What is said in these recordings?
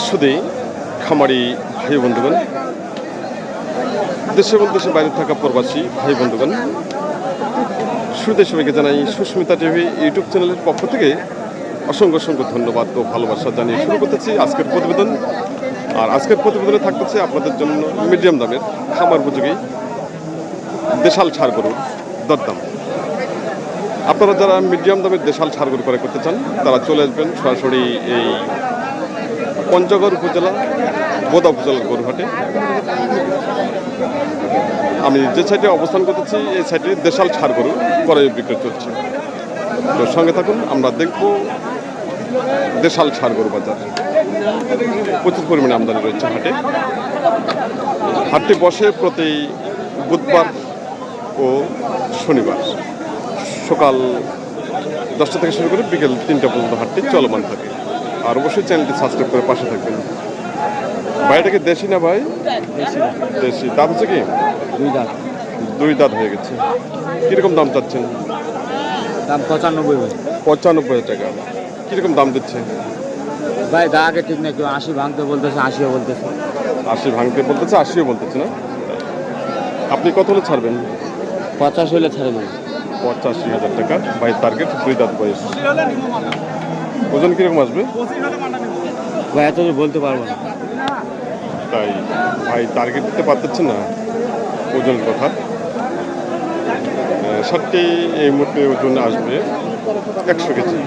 শুধু খামারি ভাই বন্ধুগণ, দেশে এবং দেশের বাইরে থাকা প্রবাসী ভাই বন্ধুগণ, শুরুতে সবাইকে জানাই সুস্মিতা টিভি ইউটিউব চ্যানেলের পক্ষ থেকে অসংখ্য অসংখ্য ধন্যবাদ ও ভালোবাসা জানিয়ে শুরু করতেছি আজকের প্রতিবেদন। আর আজকের প্রতিবেদনে থাকতেছে আপনাদের জন্য মিডিয়াম দামের খামার উপযোগী দেশাল ষাঁড় গরুর দরদাম। আপনারা যারা মিডিয়াম দামের দেশাল ষাঁড় গরু ক্রয় করতে চান তারা চলে আসবেন সরাসরি এই পঞ্চগড় উপজেলা বোদা উপজেলার গরুহাটে। আমি যে সাইডে অবস্থান করতেছি এই সাইডে দেশাল ষাঁড় গরু ক্রয় বিক্রয় চলছে। তো সঙ্গে থাকুন, আমরা দেখব দেশাল ষাঁড় গরু বাজার। প্রচুর পরিমাণে আমদানি রয়েছে হাটে। হাটটি বসে প্রতি বুধবার ও শনিবার সকাল 10টা থেকে শুরু করে বিকেল 3টা পর্যন্ত হাটটি চলমান থাকে। আর অবশ্যই চ্যানেলটি সাবস্ক্রাইব করে পাশে থাকবেন। ভাইটা কি দেশি না ভাই? দেশি। দাঁত হচ্ছে কি? দুই দাঁত হয়ে গেছে। কিরকম দাম চাচ্ছেন? দাম 95। 95,000 টাকা। কিরকম দাম দিচ্ছে ভাই? আগে ঠিক না, কেউ 80 ভাঙতে বলতেছে, 80ও বলতেছে। 80 ভাঙতে বলতেছে, 80ও বলতেছে না? আপনি কত হলে ছাড়বেন? 85 হলে ছেড়ে দেবো। 85,000 টাকা। ভাই টার্গেট, দুই দাঁত বয়স। ওজন কিরকম আসবে? ভাই এত বলতে পারবো না। তাই ভাই টার্গেট দিতে পারতেছে না ওজনের কথা। ষাটটি এই মুহূর্তে ওজন আসবে 100 কেজি।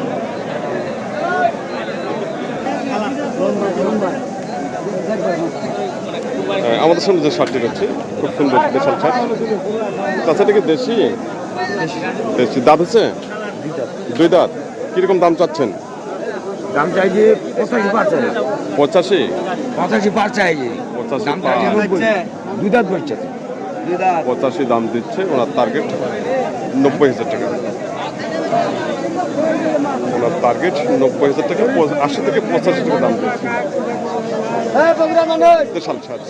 আমাদের সামনে যে ষাটটি রয়েছে খুব সুন্দর দেশাল ষাট। তাছাড়া কি দেশি? দেশি। দাঁত হচ্ছে? দুই দাঁত। কিরকম দাম চাচ্ছেন? দাম চাইছি 85 পার চাই। 85? 85 পার চাইছি। 85 দুই দাঁত বলছে। 85 দাম দিচ্ছে। ওনার টার্গেট 90,000 টাকা। ওনার টার্গেট 90,000 টাকা। 80 থেকে 85 টাকা দাম দিচ্ছে দেশাল ষাট।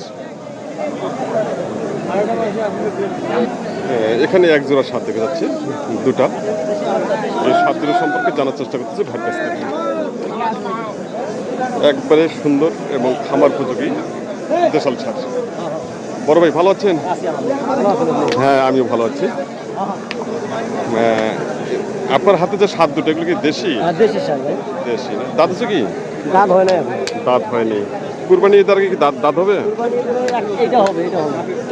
এখানে এক জোড়া ষাঁড় দেখা যাচ্ছে, দুটা। এই ষাঁড় দুটো সম্পর্কে জানার চেষ্টা করতেছি ভাইয়ের কাছ থেকে। একবারে সুন্দর এবং খামার উপযোগী দেশাল ষাঁড়। বড় ভাই ভালো আছেন? হ্যাঁ, আমিও ভালো আছি। আপনার হাতে যে ষাঁড় দুটো, এগুলো কি দেশি? দেশি না? দাঁত হচ্ছে কি? দাঁত হয় না। দাঁত হয়নি। কুরবানি ঈদের আগে কি দাঁত হবে?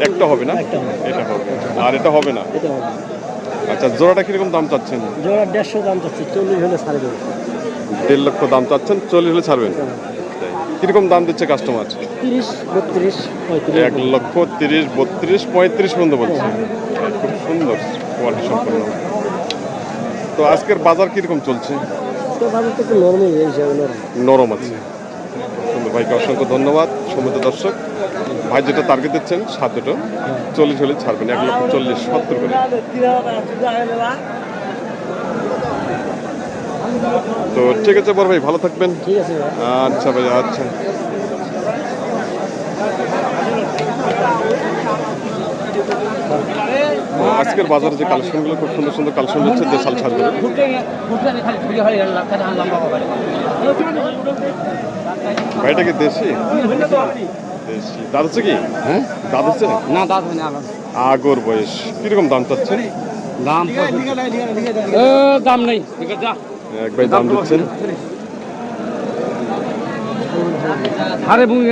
একটা হবে না? এটা হবে। আর এটা হবে না? আচ্ছা, জোড়াটা কিরকম দাম চাচ্ছেন? জোড়া 150 দাম চাচ্ছি, 40 হলে ছাড়ে দেবো। 1.5 লক্ষ দাম চাচ্ছেন, 40 হলে ছাড়বেন। কিরকম দাম দিচ্ছে কাস্টমার? 30, 32, 35। 1,30,000, 32, 35 পর্যন্ত বলছে। খুব সুন্দর কোয়ালিটি সম্পন্ন। তো আজকের বাজার কিরকম চলছে? বাজার তো একটু নরমই, নরম আছে। সুন্দর। ভাইকে অসংখ্য ধন্যবাদ। সম্মানিত দর্শক, ভাই যেটা টার্গেট দিচ্ছেন ষাঁড় দুটো 40 হলে ছাড়বেন। 1,40,000, 70 করে। তো ঠিক আছে বড় ভাই, ভালো থাকবেন। ঠিক আছে। আচ্ছা ভাই, আচ্ছা। আজকের বাজারে যে কালেকশনগুলো, খুব সুন্দর সুন্দর কালেকশন হচ্ছে দেশাল ষাঁড়গুলো। ভাইটা কি দেশি? দেশি। দাঁত হচ্ছে কি? হ্যাঁ, দাঁত হচ্ছে না দাঁত হয় না। আগর বয়স। কিরকম দাম চাচ্ছেন? দাম দাম নেই। এক ভাই দাম দিচ্ছেন। আরে বুঝি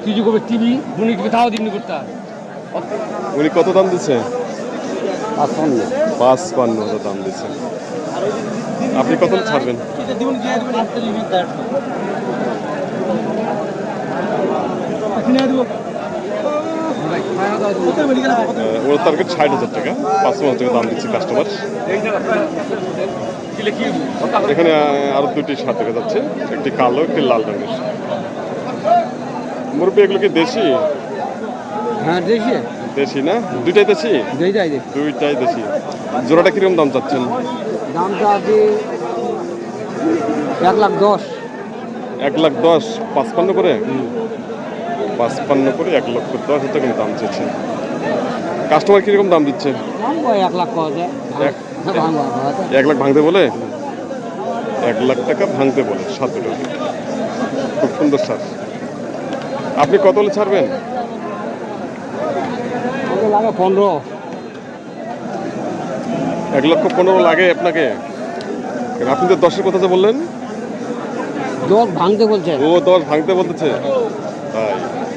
তুই যে কবে টিভি বুনি তাও দিনই করতে। উনি কত দাম দিচ্ছে? 55,000 দাম দিচ্ছে। আপনি কত ছাড়বেন? ওর টার্গেট 60,000 টাকা। 55,000 টাকা দাম দিচ্ছে কাস্টমার। এখানে আরো দুটি ষাঁড় দেখা যাচ্ছে, একটি কালো, একটি লাল রঙের। মুরব্বী, এগুলো কি দেশি? হ্যাঁ দেশি। দেশি না? দুইটাই দেশি? দুইটাই দেশি। জোড়াটা কিরকম দাম চাচ্ছেন? দামটা আছে 1,10,000। 1,10,000। 55 করে? 55 করে 1,10,000 টাকা দাম চাচ্ছে। কাস্টমার কিরকম দাম দিচ্ছে? 1 লাখ 1 লাখ ভাঙতে বলে? 1 লাখ টাকা ভাঙতে বলে 7 দুটো। খুব সুন্দর সার। আপনি কত হলে ছাড়বেন? লাগে 15। 1,15,000 লাগে আপনাকে? আপনি তো 10-এর কথা যে বললেন। 10 ভাঙতে বলছে। ও 10 ভাঙতে বলতেছে,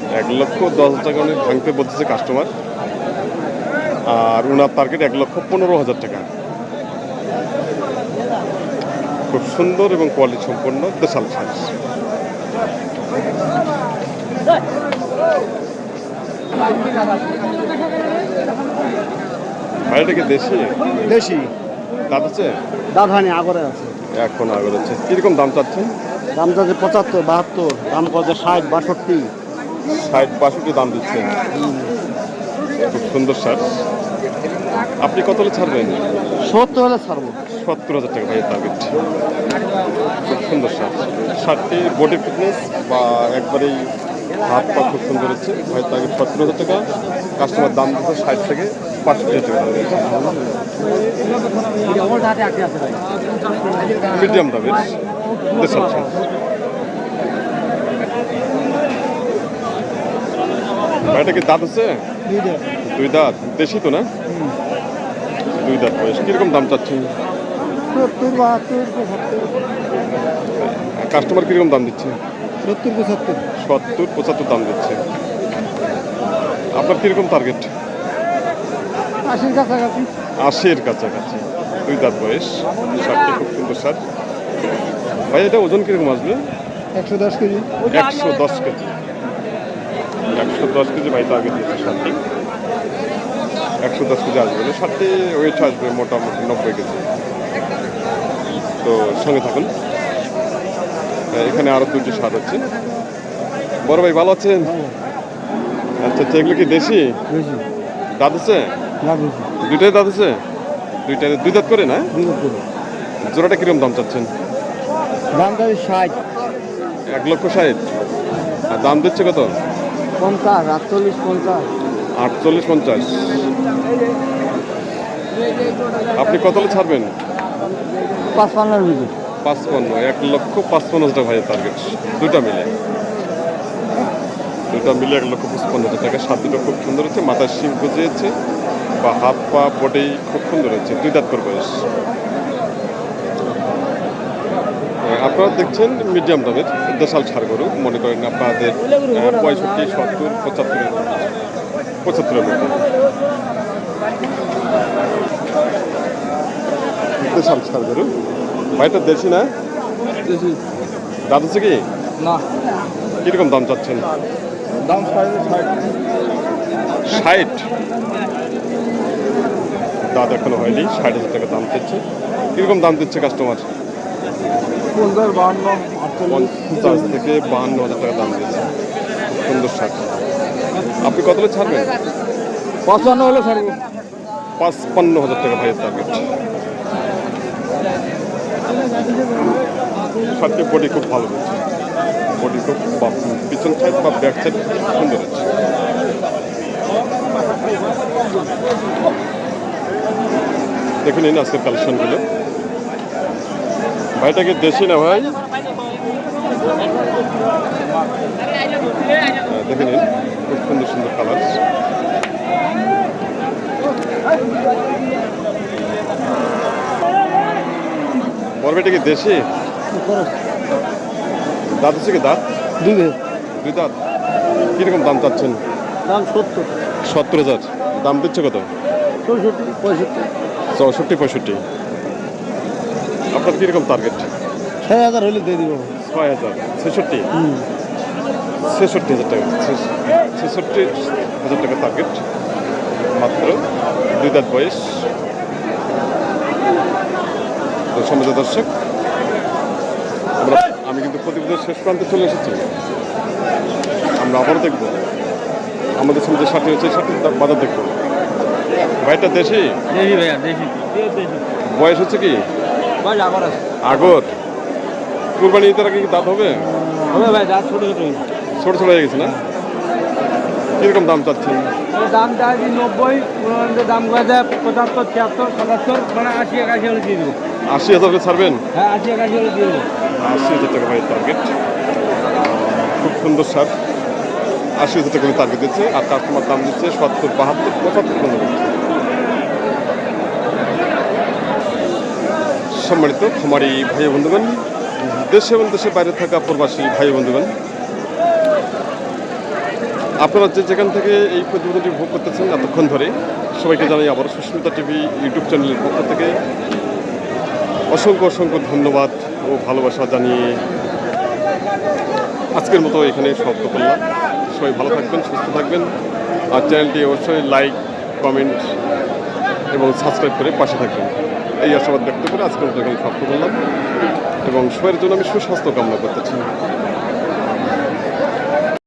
তাই 1,10,000 টাকা উনি ভাঙতে বলতেছে কাস্টমার। আর উনার টার্গেট 1,15,000 টাকা। খুব সুন্দর এবং কোয়ালিটি সম্পন্ন দেশাল সার। ভাইটা কি দেশি? দেশি দাঁত আছে? দাঁত হয়নি, আগরে আছে। এখন আগে হচ্ছে কিরকম দাম চাচ্ছেন? দাম যাচ্ছে 75, 72, দাম করছে 60, 62। 60-62 দাম দিচ্ছে। খুব সুন্দর সার। আপনি কত হলে ছাড়বেন? 70 হলে ছাড়বো। 70,000 টাকা ভাইয়ের টার্গেট। খুব সুন্দর সার। সারটি বডি ফিটনেস বা একবারেই হাত পা খুব সুন্দর হচ্ছে। ভাইয়ের টার্গেট 70,000 টাকা। কাস্টমার দাম দিচ্ছে 60 থেকে 65,000 টাকা দাম দিচ্ছে। মিডিয়াম দামের দেশাল সার। ভাইটা কি দাঁত আছে? 2 দাঁত। দেশি তো না? 2 দাঁত বয়স। কিরকম দাম চাচ্ছেন? 70, 72, 75। কাস্টমার কিরকম দাম দিচ্ছে? 70, 75। 70-75 দাম দিচ্ছে। আপনার কিরকম টার্গেট? 80 কাছাকাছি। 80-এর কাছাকাছি। 2 দাঁত বয়স। সারটি খুব সুন্দর সার। ভাই এটা ওজন কিরকম আসবে? 110 কেজি। 110 কেজি। 110 কেজি ভাই টার্গেট দিচ্ছে সারটি। 110 কেজি আসবে না। সারটি ওয়েট আসবে মোটামুটি 90 কেজি। তো সঙ্গে থাকুন। এখানে আরো 2টি সার হচ্ছে। বড় ভাই ভালো আছেন? আচ্ছা আচ্ছা, এগুলো কি দেশি? বেশি। দাঁত আছে? না বেশি। দুইটাই দাঁত আছে? দুইটাই 2 দাঁত করে না? জোড়াটা কিরকম দাম চাচ্ছেন? দাম যাবে 60, 1,60,000। আর দাম দিচ্ছে কত? 50, 48, 50। 48-50। আপনি কত হলে ছাড়বেন? 55 ভিতরে। 55। 1,55,000 টাকা ভাইয়ের টার্গেট। দুটা মিলে 1,55,000 টাকা। সাত দুটো খুব সুন্দর হচ্ছে। মাথায় শিং গজিয়েছে বা হাত পা বডি খুব সুন্দর হচ্ছে। 2 দাঁত করে বয়স। আপনারা দেখছেন মিডিয়াম দামের দেশাল ষাঁড় গরু। মনে করেন আপনাদের 65, 70, 75-এর মধ্যে দেশাল ষাঁড় গরু। ভাইটা দেশি না? বেশি। দাঁত আছে কি? না, কিরকম দাম চাচ্ছেন? দাম 60। 60। দাঁত এখনো হয়নি। 60,000 টাকা দাম দিচ্ছে। কিরকম দাম দিচ্ছে কাস্টমার? 50, 52, 48। 50 থেকে 52,000 টাকা দাম দিচ্ছে। সুন্দর শাক। আপনি কত হলে ছাড়বেন? 55 হলে ছাড়বো। 55,000 টাকা ভাইয়ের টার্গেট। শার্টের বডি খুব ভালো হচ্ছে। বডি খুব পিছন সাইড বা ব্যাক সাইড সুন্দর হচ্ছে। দেখে নিন আজকের কালেকশনগুলো। ভাইটা কি দেশি না ভাই? দেখে নিন খুব সুন্দর সুন্দর কালার। বড় ভাইটা কি দেশি? দাঁত হচ্ছে কি দাঁত? 2 দাঁত। কিরকম দাম চাচ্ছেন? দাম 70, 70,000। দাম দিচ্ছে কত? 64, 65। 64-65। আপনার কিরকম টার্গেট? 6000 হলে দিয়ে দিব। 6,000। 66। 66,000 টাকা। 66,000 টাকা টার্গেট। মাত্র 2 দাঁত বয়স। তো সমাজ দর্শক, আমি কিন্তু প্রতিবেদন শেষ প্রান্তে চলে এসেছি। আমরা আবারও দেখবো আমাদের সামনে যে সাথী হচ্ছে সাথীর বাজার দেখবো। ভাইটা দেশি? দেশি ভাইয়া, দেশি। বয়স হচ্ছে কি? ভাই আগর আছে। আগর। কুরবানি ঈদের আগে কি দাঁত হবে? হবে ভাই, দাঁত ছোট ছোট। ছোট ছোট হয়ে গেছে না? কিরকম দাম চাচ্ছেন? দাম চাইছি 90, দাম করে দেয় 75, 76, 77, মানে 80, 81 হলে দিয়ে দেবো। 80,000 করে ছাড়বেন? হ্যাঁ 80 দিয়ে দেবো। 80,000 টাকা ভাই টার্গেট। খুব সুন্দর সার। 80,000 টাকা করে টার্গেট দিচ্ছে আর কাস্টমার দাম দিচ্ছে 70, 72, 75 পর্যন্ত। সম্মানিত খামারি ভাই বন্ধুগণ, দেশে এবং দেশের বাইরে থাকা প্রবাসী ভাই বন্ধুগণ, আপনারা যেখান থেকে এই প্রতিবেদনটি ভোগ করতেছেন এতক্ষণ ধরে, সবাইকে জানাই আবার সুস্মিতা টিভি ইউটিউব চ্যানেলের পক্ষ থেকে অসংখ্য অসংখ্য ধন্যবাদ ও ভালোবাসা জানিয়ে আজকের মতো এখানে সমাপ্ত করলাম। সবাই ভালো থাকবেন, সুস্থ থাকবেন, আর চ্যানেলটি অবশ্যই লাইক, কমেন্ট এবং সাবস্ক্রাইব করে পাশে থাকবেন, এই আশাবাদ ব্যক্ত করে আজকের মতো এখানে সমাপ্ত করলাম এবং সবার জন্য আমি সুস্বাস্থ্য কামনা করতেছি।